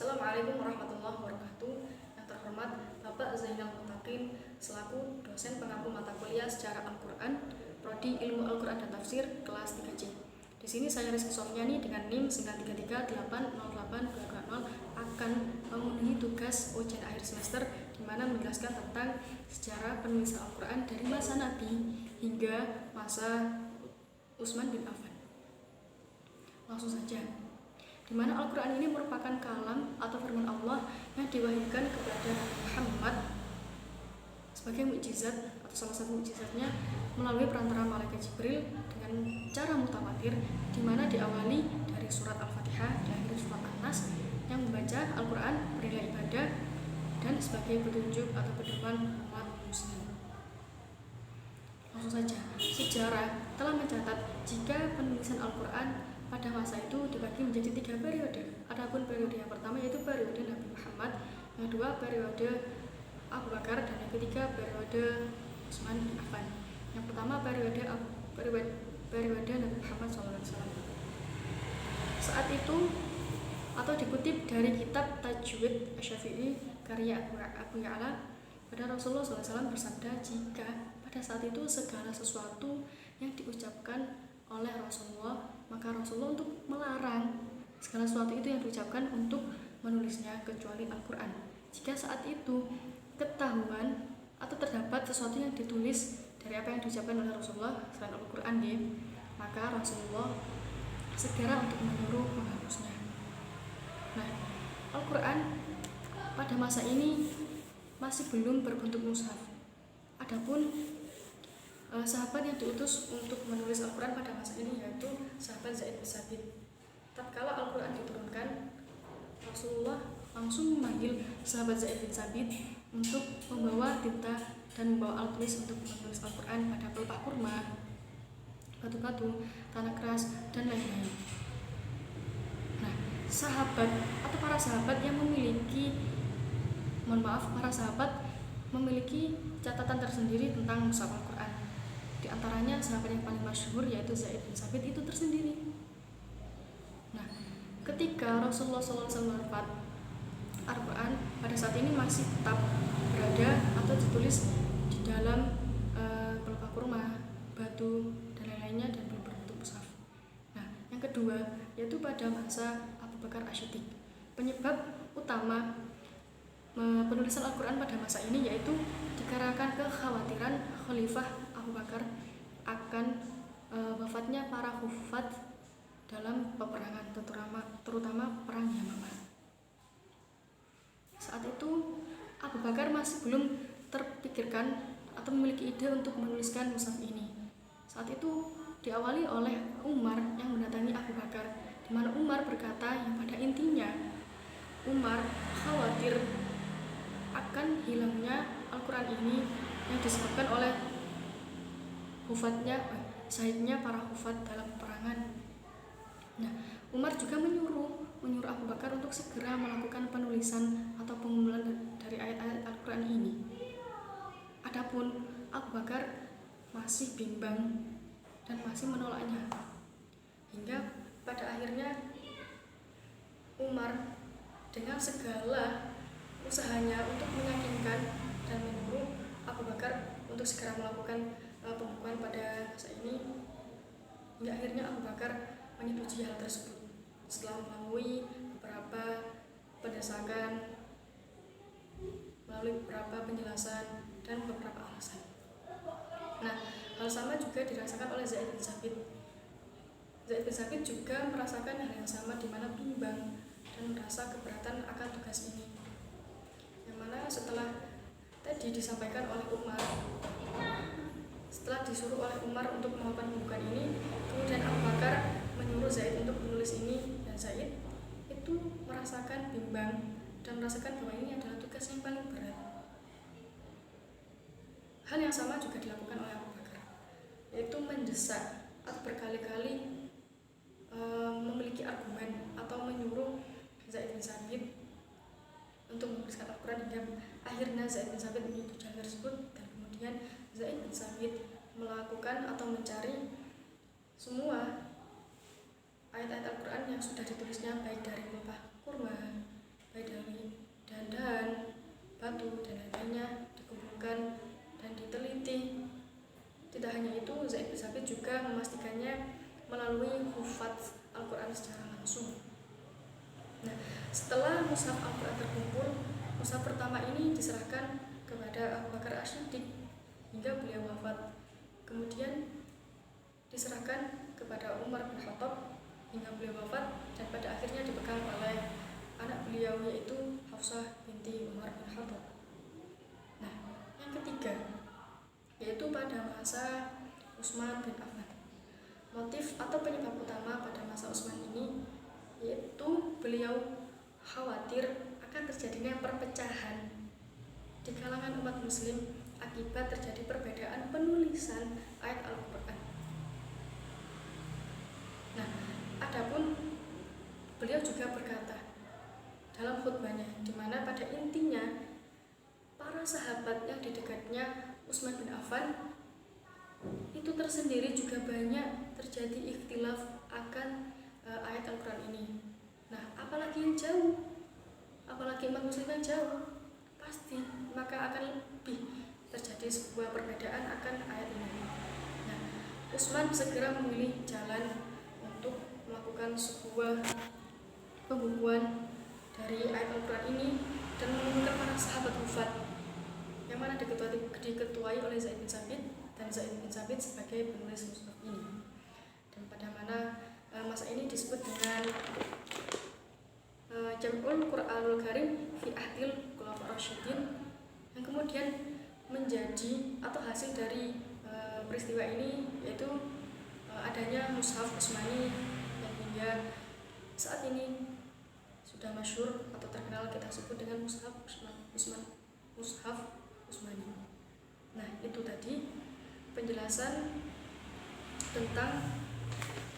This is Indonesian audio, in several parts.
Assalamualaikum warahmatullahi wabarakatuh. Yang terhormat Bapak Zainal Mutaqin selaku dosen pengampu mata kuliah sejarah Al-Quran, Prodi Ilmu Al-Quran dan Tafsir kelas 3C. Di sini saya Rizky Sofyani dengan NIM 933808220 akan memenuhi tugas ujian akhir semester di mana menjelaskan tentang sejarah penulisan Al-Quran dari masa Nabi hingga masa Utsman bin Affan. Langsung saja. Di mana Al-Quran ini merupakan kalam atau firman Allah yang diwahyukan kepada Nabi Muhammad sebagai mukjizat atau salah satu mukjizatnya melalui perantara malaikat Jibril dengan cara mutawatir, di mana diawali dari surat Al-Fatihah dan akhir surat An-Nas yang membaca Al-Quran bernilai ibadah dan sebagai petunjuk atau pedoman umat muslim. Langsung saja, sejarah telah mencatat jika penulisan Al-Quran pada masa itu dibagi menjadi 3 periode. Adapun periode yang pertama yaitu periode Nabi Muhammad, yang kedua periode Abu Bakar, dan yang ketiga periode Utsman bin Affan. Yang pertama periode Nabi Muhammad SAW. Saat itu atau dikutip dari kitab Tajwid Asy-Syafi'i karya Abu Ya'la, pada Rasulullah SAW bersabda, jika pada saat itu segala sesuatu yang diucapkan oleh Rasulullah, maka Rasulullah untuk melarang segala sesuatu itu yang diucapkan untuk menulisnya kecuali Al-Quran. Jika saat itu ketahuan atau terdapat sesuatu yang ditulis dari apa yang diucapkan oleh Rasulullah selain Al-Quran, maka Rasulullah segera untuk menyuruh menghapusnya. Nah, Al-Quran pada masa ini masih belum berbentuk mushaf. Adapun sahabat yang diutus untuk menulis Al-Quran pada masa ini yaitu sahabat Zaid bin Tsabit. Tatkala Al-Quran diturunkan, Rasulullah langsung memanggil sahabat Zaid bin Tsabit untuk membawa tinta dan membawa alat tulis untuk menulis Al-Quran pada pelepah kurma, batu-batu, tanah keras, dan lain-lain. Nah, sahabat atau para sahabat yang para sahabat memiliki catatan tersendiri tentang mushaf Al-Quran. Di antaranya sahabat yang paling masyhur yaitu Zaid bin Tsabit itu tersendiri. Nah, ketika Rasulullah SAW wafat, Al-Quran pada saat ini masih tetap berada atau ditulis di dalam pelepah kurma, batu, dan lain-lainnya, dan belum berbentuk mushaf. Nah, yang kedua yaitu pada masa Abu Bakar Asy-Siddiq. Penyebab utama penulisan Al-Quran pada masa ini yaitu dikarenakan kekhawatiran Khalifah Abu Bakar akan wafatnya para hufad dalam peperangan, terutama perang Yamamah. Saat itu Abu Bakar masih belum terpikirkan atau memiliki ide untuk menuliskan mushaf ini. Saat itu diawali oleh Umar yang mendatangi Abu Bakar, di mana Umar berkata yang pada intinya Umar khawatir akan hilangnya Al-Quran ini yang disebabkan oleh syahidnya para hufad dalam peperangan. Nah, Umar juga menyuruh Abu Bakar untuk segera melakukan penulisan atau pengumpulan dari ayat-ayat Al-Quran ini. Adapun Abu Bakar masih bimbang dan masih menolaknya, hingga pada akhirnya Umar dengan segala usahanya untuk meyakinkan dan menyuruh Abu Bakar untuk segera melakukan pembukuan pada masa ini, hingga akhirnya Abu Bakar menyetujui hal tersebut setelah melalui beberapa pendesakan, melalui beberapa penjelasan dan beberapa alasan. Nah, hal sama juga dirasakan oleh Zaid bin Tsabit. Zaid bin Tsabit juga merasakan hal yang sama, di mana bimbang dan merasa keberatan akan tugas ini. Yang mana setelah tadi disampaikan oleh Umar, setelah disuruh oleh Umar untuk melakukan pembukaan ini, kemudian Abu Bakar menyuruh Zaid untuk menulis ini, dan Zaid itu merasakan bimbang dan merasakan bahwa ini adalah tugas yang paling berat. Hal yang sama juga dilakukan oleh Abu Bakar, yaitu mendesak atau berkali-kali memiliki argumen atau menyuruh Zaid bin Tsabit untuk menuliskan Al-Quran, hingga akhirnya Zaid bin Tsabit menyetujui hal tersebut, dan kemudian Zaid bin Tsabit melakukan atau mencari semua ayat-ayat Al-Quran yang sudah ditulisnya, baik dari pelepah kurma, mulai dari dahan-dahan, batu, dan lain-lainnya dikumpulkan dan diteliti. Tidak hanya itu, Zaid bin Tsabit juga memastikannya melalui hufadz Al-Quran secara langsung. Nah, setelah mushaf Al-Quran terkumpul, mushaf pertama ini diserahkan kepada Abu Bakar As-Siddiq hingga beliau wafat. Kemudian diserahkan kepada Umar bin Khattab hingga beliau wafat, dan pada akhirnya dipegang oleh anak beliau yaitu Hafsah binti Umar bin Khattab. Nah, yang ketiga yaitu pada masa Utsman bin Affan. Motif atau penyebab utama pada masa Utsman ini yaitu beliau khawatir akan terjadinya perpecahan di kalangan umat muslim akibat terjadi perbedaan penulisan ayat Al-Quran. Nah, adapun beliau juga berkata dalam khutbahnya, di mana pada intinya para sahabat yang di dekatnya Utsman bin Affan itu tersendiri juga banyak terjadi ikhtilaf akan ayat Al-Quran ini. Nah, apalagi yang jauh, apalagi umat muslim yang jauh, pasti maka akan lebih terjadi sebuah perbedaan akan ayat ini. Nah, Utsman segera memilih jalan untuk melakukan sebuah pembukuan dari ayat Al-Quran ini dan mengumpulkan para sahabat hufad yang mana diketuai oleh Zaid bin Tsabit, dan Zaid bin Tsabit sebagai penulis mushaf ini. Dan pada mana masa ini disebut dengan Jam'ul Qur'anul Karim fi Ahdil Khulafaur Rasyidin, yang kemudian menjadi atau hasil dari peristiwa ini yaitu adanya mushaf Utsmani yang hingga saat ini sudah masyhur atau terkenal kita sebut dengan mushaf Utsmani. Nah, itu tadi penjelasan tentang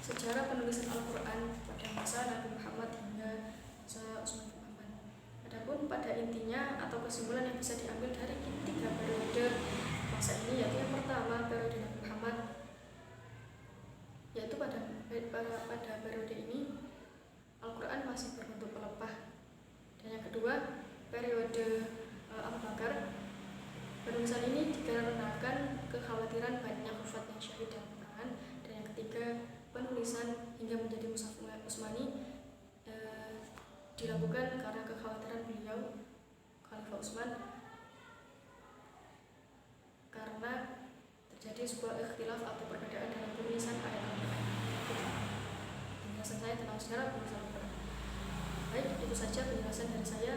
sejarah penulisan Al-Quran pada masa Nabi Muhammad hingga masa Utsman bin Affan. Adapun pada intinya atau kesimpulan yang bisa diambil dari tiga periode masa ini, yaitu yang pertama periode Nabi Muhammad, yaitu pada periode ini Al-Quran masih berbentuk pelepah, dan yang kedua periode Abu Bakar, penulisan ini dikarenakan kekhawatiran banyak hufaz yang syahid dalam Quran, dan yang ketiga penulisan hingga menjadi mushaf Utsmani dilakukan karena kekhawatiran beliau Khalifah Utsman karena terjadi sebuah ikhtilaf atau perbedaan dalam penulisan ayat Al-Quran. Penjelasan saya tentang sejarah penulisan Al-Quran. Baik, itu saja penjelasan dari saya.